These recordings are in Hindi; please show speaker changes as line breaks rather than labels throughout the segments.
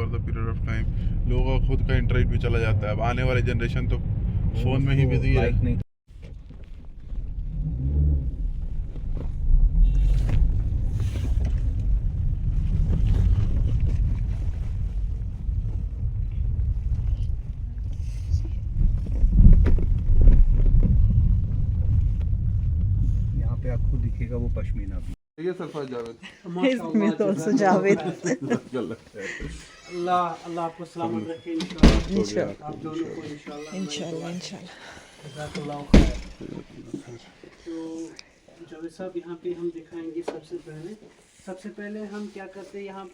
Over the period of time लोगों का खुद का इंटरेस्ट भी चला जाता है। अब आने वाली जनरेशन तो फ़ोन में ही बिजी है।
यहाँ पे आपको दिखेगा वो पश्मीना भी।
ठीक है सरफराज जावेद।
इसमें तो also जावेद।
अल्लाह अल्लाह आपको सलामत रखे इंशाल्लाह।
इंशाल्लाह
आप दोनों को इंशाल्लाह
इंशाल्लाह इंशाल्लाह।
जज़ाकल्लाहु खैर। तो जावेद साहब यहाँ पे हम दिखाएंगे सबसे पहले हम क्या करते हैं यहाँ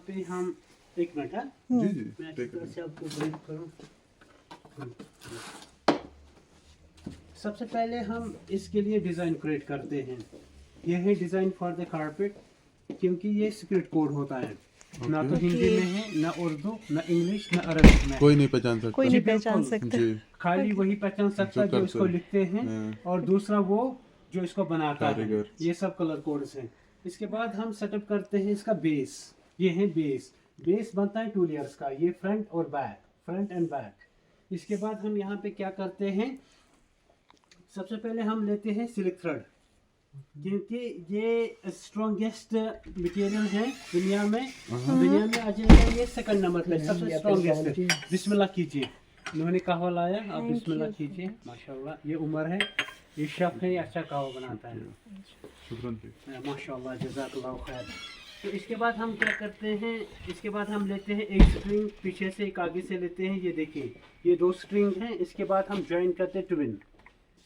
पे हम एक मिनट है
जी जी
मैं अच्छी तरह से आपको ब्रीफ करूँ। सबसे पहले हम इसके लिए डिज़ाइन क्रिएट करते हैं। ये है डिज़ाइन फॉर द कारपेट, क्योंकि ये स्क्रिप्ट कोड होता है। ना तो हिंदी में है, ना उर्दू, ना इंग्लिश, ना अरबिक में।
कोई नहीं पहचान सकता।
कोई
जी,
नहीं पहचान
बिल्कुल।
सकता।
जी
खाली वही पहचान सकता है जो इसको लिखते हैं, और दूसरा वो जो इसको बनाता है।
कारीगर।
ये सब कलर कोड्स हैं। इसके बाद हम सेटअप करते हैं इसका बेस। ये है बेस बनता है 2 लेयर्स का, ये फ्रंट और बैक, फ्रंट एंड बैक। इसके बाद हम यहाँ पे क्या करते हैं, सबसे पहले हम लेते हैं सिल्क थ्रेड, क्योंकि ये स्ट्रॉन्गेस्ट मटेरियल है दुनिया में। दुनिया में आ जाएगा ये सेकंड नंबर पे सबसे स्ट्रॉन्गेस्ट है। बिस्मिल्लाह कीजिए, इन्होंने कहवा लाया, आप बिस्मिल्लाह कीजिए। माशाल्लाह ये उमर है, ये शेफ है, अच्छा कहवा बनाता है।
शुक्रान जी।
माशाल्लाह जज़ाकल्लाहु खैर। तो इसके बाद हम क्या करते हैं, इसके बाद हम लेते हैं एक स्ट्रिंग पीछे से एक आगे से लेते हैं। ये देखिए ये 2 स्ट्रिंग हैं। इसके बाद हम ज्वाइन करते हैं ट्विन।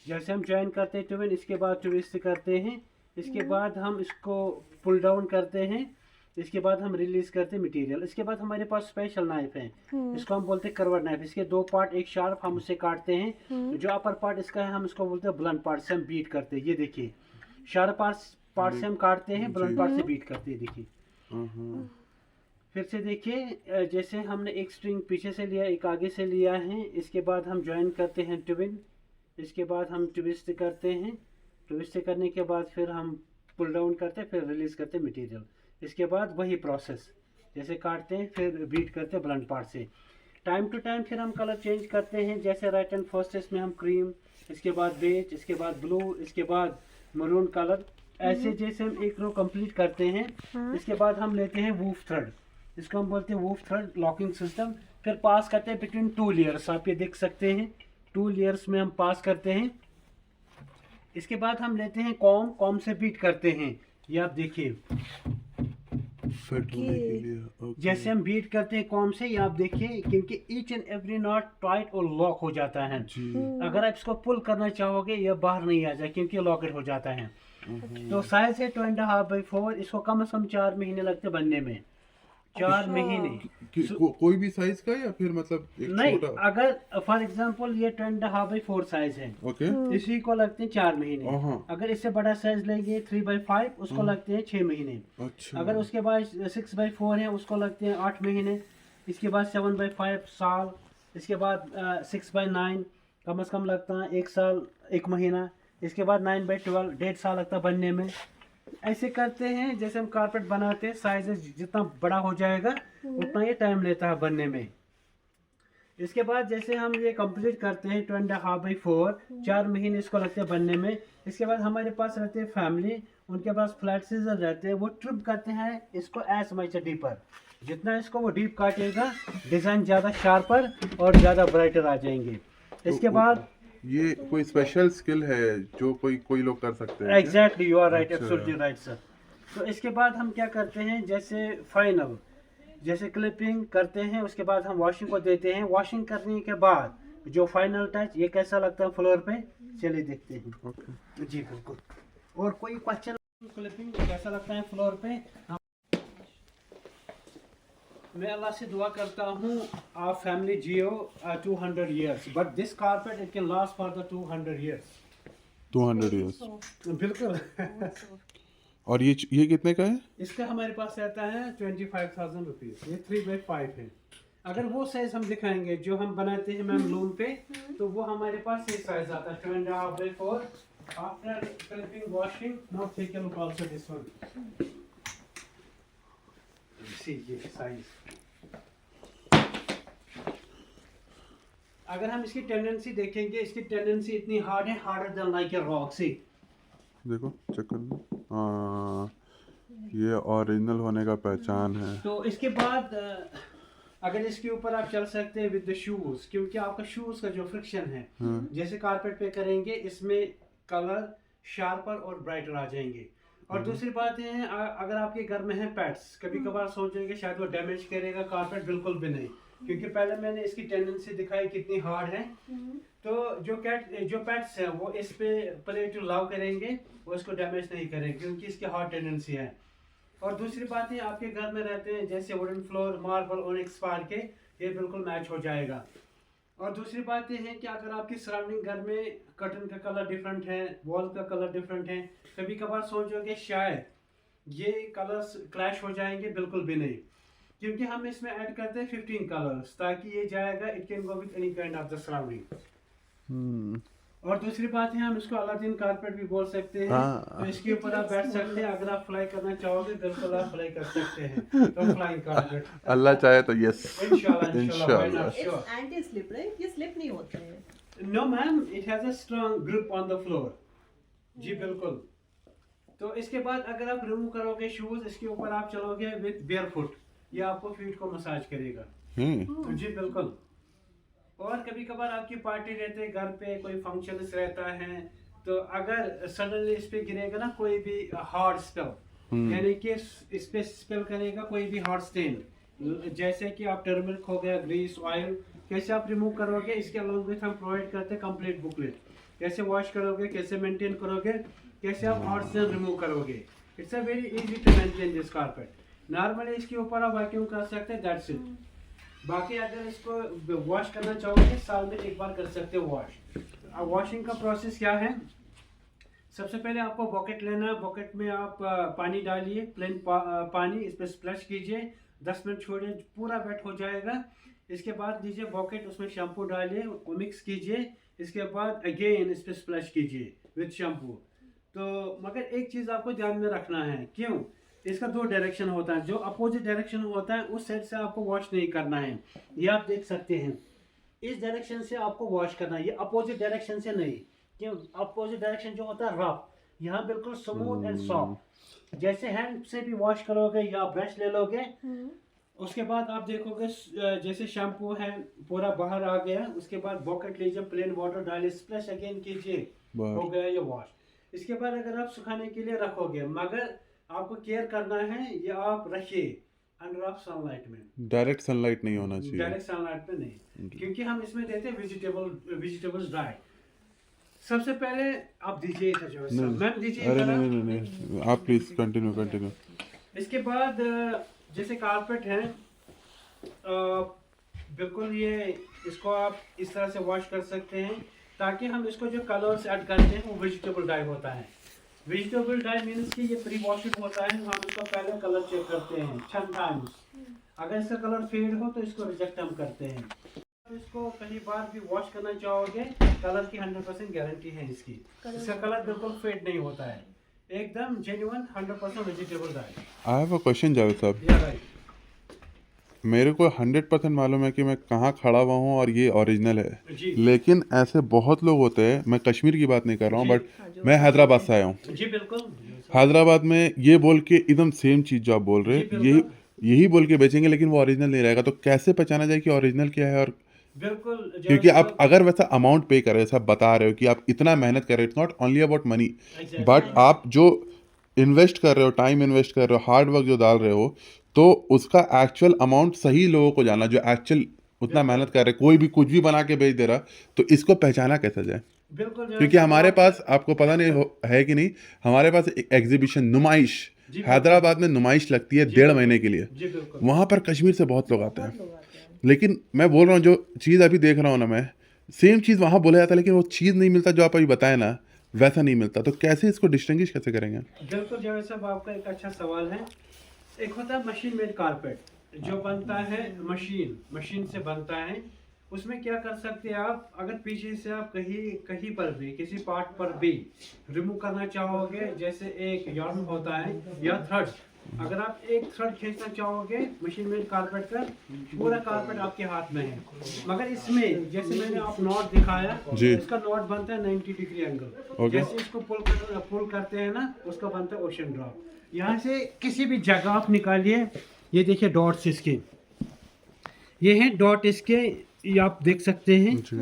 जैसे हम ज्वाइन करते हैं ट्विन, इसके बाद ट्विस्ट करते हैं। इसके बाद हम इसको पुल डाउन करते हैं। इसके बाद हम रिलीज करते हैं मटेरियल। इसके बाद हमारे पास स्पेशल नाइफ है, इसको हम बोलते हैं करवट नाइफ। इसके 2 पार्ट, एक शार्प, हम उसे काटते हैं। जो अपर पार्ट इसका है हम इसको बोलते हैं ब्लंट पार्ट से हम बीट करते हैं। ये देखिए शार्प पार्ट से हम काटते हैं, ब्लंट पार्ट से बीट करते हैं। देखिए फिर से देखिए, जैसे हमने एक स्ट्रिंग पीछे से लिया, एक आगे से लिया है। इसके बाद हम ज्वाइन करते हैं ट्विन। इसके बाद हम ट्विस्ट करते हैं। ट्विस्ट करने के बाद फिर हम पुल डाउन करते हैं, फिर रिलीज करते हैं मटेरियल। इसके बाद वही प्रोसेस, जैसे काटते हैं फिर बीट करते हैं ब्लंट पार्ट से। टाइम टू टाइम फिर हम कलर चेंज करते हैं। जैसे राइट एंड फर्स्ट इसमें हम क्रीम, इसके बाद बेज, इसके बाद ब्लू, इसके बाद मरून कलर, ऐसे जैसे हम एक रो कंप्लीट करते हैं। इसके बाद हम लेते हैं वूफ थ्रेड, इसको हम बोलते हैं वूफ थ्रेड लॉकिंग सिस्टम। फिर पास करते हैं बिटवीन 2 लेयर्स, आप ये देख सकते हैं 2 लेयर्स में हम पास करते हैं। इसके बाद हम लेते हैं कॉम से बीट करते हैं। ये आप देखिए
फिट होने के लिए। ओके।
जैसे हम बीट करते हैं कॉम से, ये आप देखिए, क्योंकि each and every not tight और लॉक हो जाता है।
जी
अगर आप इसको पुल करना चाहोगे ये बाहर नहीं आ जाए, क्योंकि लॉकेट हो जाता है। तो साइज है 2.5x4। इसको कम से कम 4 महीने लगते बनने में, 4 महीने।
कोई भी साइज का या फिर मतलब एक
नहीं,
छोटा?
अगर फॉर एग्जांपल ये 2.5x4 साइज है,
ओके।
इसी को लगते हैं 4 महीने। अगर इससे बड़ा साइज लेंगे 3x5, उसको लगते हैं 6 महीने।
अच्छा।
अगर उसके बाद 6x4 है, उसको लगते हैं 8 महीने। इसके बाद 7x5 साल। इसके बाद 6x9 कम से कम लगता है 1 साल 1 महीना। इसके बाद 9x12 1.5 साल लगता है बनने में। ऐसे करते हैं, जैसे हम कारपेट बनाते हैं, साइज जितना बड़ा हो जाएगा उतना ये टाइम लेता है बनने में। इसके बाद जैसे हम ये कंप्लीट करते हैं 2.5x4, 4 महीने इसको लगते हैं बनने में। इसके बाद हमारे पास रहते हैं फैमिली, उनके पास फ्लैट सीजर रहते हैं, वो ट्रिप करते हैं इसको एज मच डीपर। जितना इसको वो डीप काटेगा, डिज़ाइन ज़्यादा शार्पर और ज़्यादा ब्राइटर आ जाएंगे। इसके बाद
ये कोई स्पेशल स्किल है जो कोई लोग कर सकते हैं?
एग्जैक्टली, यू आर राइट,
अच्छा।
Absolutely right sir. तो इसके बाद हम क्या करते हैं, जैसे फाइनल, जैसे क्लिपिंग करते हैं, उसके बाद हम वॉशिंग को देते हैं। वॉशिंग करने के बाद जो फाइनल टच, ये कैसा लगता है फ्लोर पे, चलिए देखते हैं।
ओके।
जी बिल्कुल। और कोई क्वेश्चन, क्लिपिंग कैसा लगता है फ्लोर पे? मैं अल्लाह से दुआ करता हूँ आप family Jio 200 years, but this carpet it can last for the 200 years।
200 years.
बिल्कुल।
और ये कितने का है?
इसका हमारे पास रहता है 25,000 रुपीज़। ये 3x5 है। अगर वो साइज हम दिखाएंगे जो हम बनाते हैं मैम लूम पे, तो वो हमारे पास ये साइज आता है 2.5x4। After clipping washing, now take a look also this one। See ये साइज, अगर हम इसकी टेंडेंसी देखेंगे, इसकी टेंडेंसी इतनी हार्ड है, harder than like a rock. See
देखो चेक कर लो। हाँ, ये ओरिजिनल होने का पहचान है।
तो इसके बाद अगर इसके ऊपर आप चल सकते हैं विद द शूज, क्योंकि आपका शूज का जो फ्रिक्शन है, जैसे कारपेट पे करेंगे, इसमें कलर शार्पर और ब्राइटर आ जाएंगे। और दूसरी बात ये है, अगर आपके घर में है पेट्स, कभी कभार सोचेंगे शायद वो डैमेज करेगा कारपेट, बिल्कुल भी नहीं, क्योंकि पहले मैंने इसकी टेंडेंसी दिखाई कितनी हार्ड है। तो जो पेट्स है वो इस पे प्ले टू लव करेंगे, वो इसको डैमेज नहीं करेंगे, क्योंकि इसकी हार्ड टेंडेंसी है। और दूसरी बात है, आपके घर में रहते हैं जैसे wooden floor, marble, onyx spark के, ये बिल्कुल मैच हो जाएगा। और दूसरी बात ये है कि अगर आपकी सराउंडिंग घर में कर्टन का कलर डिफरेंट है, वॉल का कलर डिफरेंट है, कभी कभार सोचोगे शायद ये कलर्स क्लैश हो जाएंगे, बिल्कुल भी नहीं, क्योंकि हम इसमें ऐड करते हैं 15 कलर्स, ताकि ये जाएगा, it can go with any kind of the surrounding. और दूसरी बात है, हम इसको अलादीन कारपेट भी बोल सकते हैं। तो इसके ऊपर आप बैठ सकते हैं, अगर आप फ्लाई करना चाहोगे बिल्कुल आप फ्लाई कर सकते हैं। तो फ्लाइंग कारपेट,
अल्लाह चाहे तो यस,
इंशाल्लाह
इंशाल्लाह।
It's anti-slip, right? ये slip नहीं होते हैं।
No ma'am, it has a strong grip on the floor. जी बिल्कुल। तो इसके बाद अगर आप रिमूव करोगे शूज, इसके ऊपर आप चलोगे विद बेयर फुट, ये आपको फीट को मसाज करेगा। जी बिल्कुल। और कभी कभार आपकी पार्टी रहते हैं घर पे, कोई फंक्शन रहता है, तो अगर सडनली इस पे गिरेगा ना कोई भी हार्ड स्पेल, यानी कि इस पे स्पेल करेगा कोई भी हार्ड स्टेन, जैसे कि आप टर्मरिक हो गया, ग्रीस, ऑयल, कैसे आप रिमूव करोगे, इसके अलॉन्ग विथ हम प्रोवाइड करते हैं कंप्लीट बुकलेट, कैसे वॉश करोगे, कैसे मेंटेन करोगे, कैसे आप हार्ड स्टेन रिमूव करोगे। It's a very easy to maintain this carpet. Normally इसके ऊपर आप वैक्यूम कर सकते हैं, दैट्स इट। बाकी अगर इसको वॉश करना चाहोगे साल में एक बार कर सकते हो वॉश। अब वॉशिंग का प्रोसेस क्या है, सबसे पहले आपको बकेट लेना है, बकेट में आप पानी डालिए, प्लेन पानी, इस पर स्प्लैश कीजिए, 10 मिनट छोड़िए, पूरा वेट हो जाएगा। इसके बाद लीजिए बकेट, उसमें शैम्पू डालिए, मिक्स कीजिए, इसके बाद अगेन इस पर स्प्लैश कीजिए विद शैम्पू। तो मगर एक चीज़ आपको ध्यान में रखना है, क्यों, इसका 2 डायरेक्शन होता है, जो अपोजिट डायरेक्शन होता है उस साइड से आपको वॉश नहीं करना है। ये आप देख सकते हैं, इस डायरेक्शन से आपको वॉश करना है, ये अपोजिट डायरेक्शन से नहीं। क्यों, अपोजिट डायरेक्शन जो होता है रफ, यहाँ बिल्कुल स्मूथ एंड सॉफ्ट। जैसे हैंड से भी वॉश करोगे या ब्रश ले लोगे, उसके बाद आप देखोगे जैसे शैम्पू है पूरा बाहर आ गया, उसके बाद बकेट लीजिए, प्लेन वाटर डालिए, स्प्लैश अगेन कीजिए, हो गया ये वॉश। इसके बाद अगर आप सुखाने के लिए रखोगे, मगर आपको केयर करना है, ये आप रखिए अंडर ऑफ सनलाइट में,
डायरेक्ट सनलाइट नहीं होना चाहिए,
डायरेक्ट सनलाइट में नहीं, क्योंकि हम इसमें देते हैं वेजिटेबल्स ड्राई। सबसे पहले आप दीजिए, मैम दीजिए।
अरे नहीं, आप प्लीज कंटिन्यू।
इसके बाद जैसे कारपेट है, बिल्कुल ये इसको आप इस तरह से वॉश कर सकते हैं, ताकि हम इसको जो कलर्स ऐड करते हैं वो वेजिटेबल डाई होता है। वेजिटेबल डाई मीन्स कि ये प्री वॉशड होता है, हम इसको पहले कलर चेक करते हैं 10 टाइम्स, अगर इसका कलर फेड हो तो इसको रिजेक्ट हम करते हैं। इसको कहीं बार भी वॉश करना चाहोगे, कलर की 100% गारंटी है इसकी, इसका कलर बिल्कुल फेड नहीं होता है, एकदम genuine 100% vegetable die.
I have a question Javed साहब,
या राइट,
मेरे को 100% मालूम है कि मैं कहाँ खड़ा हुआ हूँ और ये ओरिजिनल है,
जी
लेकिन ऐसे बहुत लोग होते हैं, मैं कश्मीर की बात नहीं कर रहा हूँ, बट मैं हैदराबाद से आया हूँ।
जी बिल्कुल,
हैदराबाद में ये बोल के एकदम सेम चीज़ जो आप बोल रहे हैं, यही बोल के बेचेंगे, लेकिन वो ओरिजिनल नहीं रहेगा। तो कैसे पहचाना जाए कि ओरिजिनल क्या है? और
बिल्कुल,
क्योंकि आप अगर वैसा अमाउंट पे कर रहे हो, सब बता रहे हो कि आप इतना मेहनत कर रहे हो, it's not only about money, but आप जो इन्वेस्ट कर रहे हो, टाइम इन्वेस्ट कर रहे हो, हार्ड वर्क जो डाल रहे हो, तो उसका एक्चुअल अमाउंट सही लोगों को जानना, जो एक्चुअल उतना मेहनत कर रहे हैं। कोई भी कुछ भी बना के बेच दे रहा, तो इसको पहचाना कैसे जाए?
बिल्कुल,
क्योंकि हमारे पास, आपको पता नहीं है कि नहीं, हमारे पास एक एग्जीबिशन, नुमाइश हैदराबाद में नुमाइश लगती है 1.5 महीने के लिए, वहाँ पर कश्मीर से बहुत लोग आते हैं। लेकिन मैं बोल रहा हूँ, जो चीज़ अभी देख रहा हूँ ना मैं, सेम चीज़ वहाँ बोला जाता है, लेकिन वो चीज़ नहीं मिलता जो आप अभी बताए ना, वैसा नहीं मिलता। तो कैसे इसको डिस्टिंग्विश कैसे करेंगे?
बिल्कुल जावेद साहब, आपका एक अच्छा सवाल है। एक होता है मशीन मेड कारपेट, जो बनता है मशीन से बनता है। उसमें क्या कर सकते हैं आप, अगर पीछे से आप कहीं पर भी, किसी पार्ट पर भी रिमूव करना चाहोगे, जैसे एक यार्न होता है या थ्रेड, अगर आप एक थ्रेड खींचना चाहोगे मशीन मेड कारपेट का, पूरा कारपेट आपके हाथ में है। मगर इसमें जैसे मैंने आप नॉट दिखाया,
जी।
इसका नॉट बनता है 90 डिग्री एंगल।
ओके।
जैसे इसको पुल करते हैं ना, उसका बनता है ओशन ड्रॉप। यहाँ से किसी भी जगह आप निकालिए, ये देखिए डॉट्स इसके, ये हैं डॉट इसके, ये आप देख सकते हैं।
जी।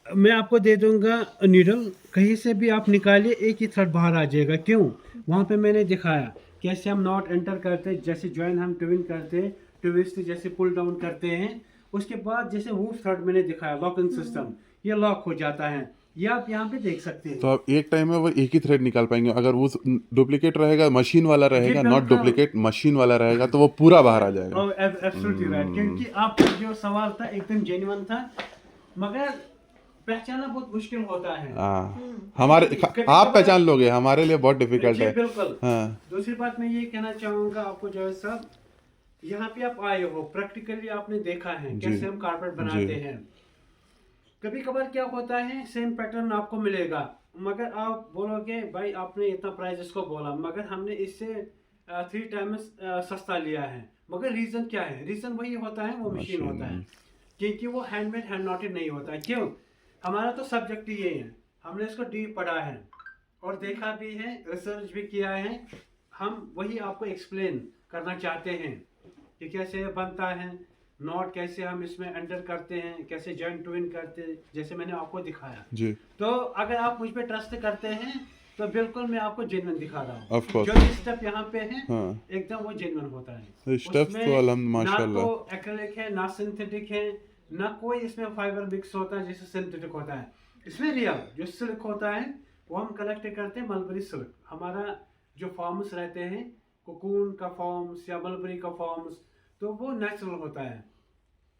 मैं आपको दे दूंगा नीडल, कहीं से भी आप निकालिए एक ही थ्रेड बाहर आ जाएगा। क्यों? वहाँ पे मैंने दिखाया कैसे हम नॉट एंटर करते हैं, जैसे ज्वाइन हम ट्विन करते हैं, ट्विस्ट जैसे पुल डाउन करते हैं। उसके बाद जैसे वूफ थ्रेड मैंने दिखाया लॉकिंग सिस्टम, ये लॉक हो जाता है। ये आप यहाँ पे देख सकते हैं।
तो आप एक टाइम में वो एक ही थ्रेड निकाल पाएंगे। अगर वो डुप्लीकेट रहेगा, मशीन वाला रहेगा,
जी,
नॉट
बिल्कुल।
डुप्लीकेट मशीन वाला रहेगा, तो वो पूरा बाहर आ जाएगा।
एब्सोल्युटली राइट, क्योंकि आपका जो सवाल था एकदम जेन्युइन था, मगर पहचाना बहुत मुश्किल होता है।
आप पहचान लोगे, हमारे लिए बहुत डिफिकल्ट
जी,
है।
बिल्कुल।
हाँ।
दूसरी बात मैं ये कहना चाहूंगा आपको जावेद साहब, यहाँ पे आप आए हो, प्रैक्टिकली आपने देखा है
जी।
कैसे हम कारपेट बनाते
जी।
हैं। कभी कभार क्या होता है, सेम पैटर्न आपको मिलेगा, मगर आप बोलोगे भाई आपने इतना प्राइस इसको बोला, मगर हमने इससे 3 टाइम्स सस्ता लिया है। मगर रीजन क्या है? रीजन वही होता है, वो मशीन होता है, क्योंकि वो हैंडमेड हैंड नॉटेड नहीं होता है। क्यों? हमारा तो सब्जेक्ट ये है, हमने इसको डीप पढ़ा है और देखा भी है, रिसर्च भी किया है। हम वही आपको एक्सप्लेन करना चाहते हैं कि कैसे बनता है नॉट, कैसे हम इसमें एंटर करते हैं, कैसे जॉइंट ट्विन करते हैं, जैसे मैंने आपको दिखाया
जी।
तो अगर आप मुझ पे ट्रस्ट करते हैं तो बिल्कुल मैं आपको जेन्युइन दिखा रहा हूँ।
Of course।
जो भी स्टेप यहाँ पे है
हाँ।
एकदम वो जेन्युइन होता है।
स्टेप्स
उसमें
तो अल्हम्दुलिल्लाह
ना
माशाल्लाह।
तो एक्रेलिक है, ना सिंथेटिक है, ना कोई इसमें फाइबर मिक्स होता है जैसे सिंथेटिक होता है। इसमें रियल जो सिल्क होता है वो हम कलेक्ट करते हैं, मलबरी सिल्क। हमारा जो फॉर्म्स रहते हैं, कोकून का फॉर्म्स या मलबरी का फॉर्म्स, तो वो नेचुरल होता है।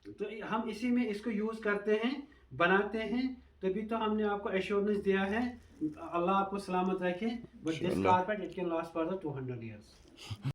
तो हम इसी में इसको यूज करते हैं, बनाते हैं, तभी तो हमने आपको एश्योरेंस दिया है। अल्लाह आपको सलामत रखे, but this carpet it can last for 200 years।